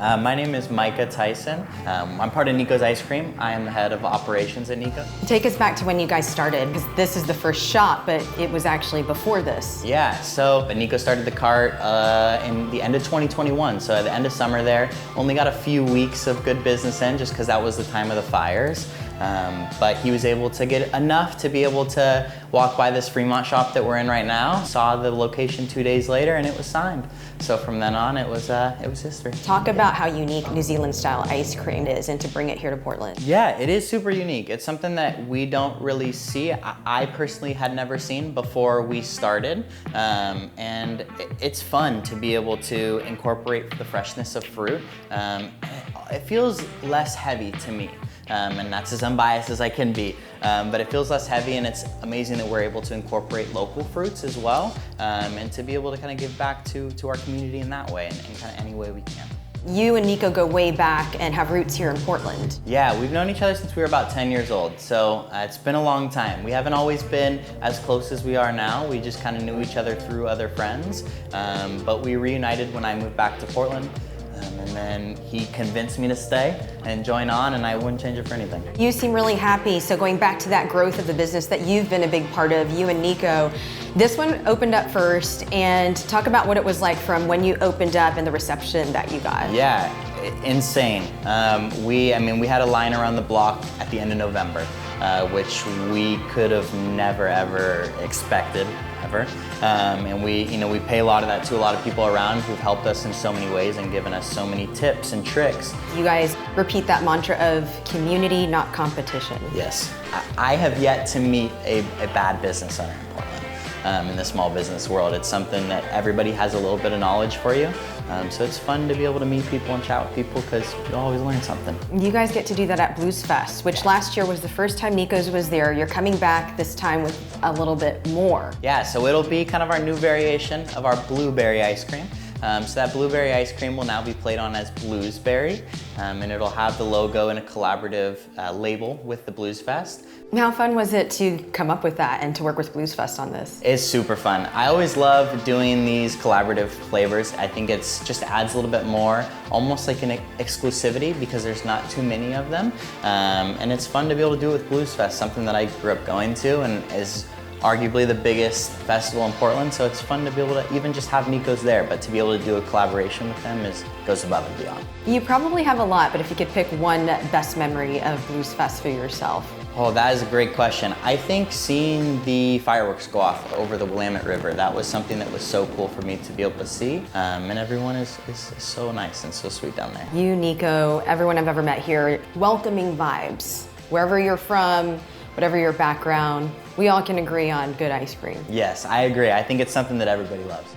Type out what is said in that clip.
My name is Micah Tyson. I'm part of Nico's Ice Cream. I am the head of operations at Nico. Take us back to when you guys started, because this is the first shop, but it was actually before this. Yeah, so Nico started the cart in the end of 2021, so at the end of summer there. Only got a few weeks of good business in just because that was the time of the fires. But he was able to get enough to be able to walk by this Fremont shop that we're in right now. Saw the location 2 days later and it was signed. So from then on it was history. Talk about how unique New Zealand style ice cream is and to bring it here to Portland. Yeah, it is super unique. It's something that we don't really see. I personally had never seen before we started. And it's fun to be able to incorporate the freshness of fruit. It feels less heavy to me. And that's as unbiased as I can be. But it feels less heavy, and it's amazing that we're able to incorporate local fruits as well, and to be able to kind of give back to our community in that way, and kind of any way we can. You and Nico go way back and have roots here in Portland. Yeah, we've known each other since we were about 10 years old, so it's been a long time. We haven't always been as close as we are now. We just kind of knew each other through other friends, but we reunited when I moved back to Portland. And then he convinced me to stay and join on, and I wouldn't change it for anything. You seem really happy, so going back to that growth of the business that you've been a big part of, you and Nico, this one opened up first, and talk about what it was like from when you opened up and the reception that you got. Yeah, insane. We had a line around the block at the end of November, which we could have never ever expected, ever. And we pay a lot of that to a lot of people around who've helped us in so many ways and given us so many tips and tricks. You guys repeat that mantra of community, not competition. Yes, I have yet to meet a bad business owner in Portland. In the small business world, it's something that everybody has a little bit of knowledge for you. So it's fun to be able to meet people and chat with people because you always learn something. You guys get to do that at Blues Fest, which last year was the first time Nico's was there. You're coming back this time with a little bit more. Yeah, so it'll be kind of our new variation of our blueberry ice cream. So that blueberry ice cream will now be played on as Bluesberry, and it'll have the logo and a collaborative label with the Blues Fest. How fun was it to come up with that and to work with Blues Fest on this? It's super fun. I always love doing these collaborative flavors. I think it's just adds a little bit more, almost like an exclusivity because there's not too many of them. And it's fun to be able to do it with Blues Fest, something that I grew up going to and is arguably the biggest festival in Portland, so it's fun to be able to even just have Nico's there, but to be able to do a collaboration with them goes above and beyond. You probably have a lot, but if you could pick one best memory of Blues Fest for yourself. Oh, that is a great question. I think seeing the fireworks go off over the Willamette River, that was something that was so cool for me to be able to see, and everyone is so nice and so sweet down there. You, Nico, everyone I've ever met here, welcoming vibes. Wherever you're from, whatever your background, we all can agree on good ice cream. Yes, I agree. I think it's something that everybody loves.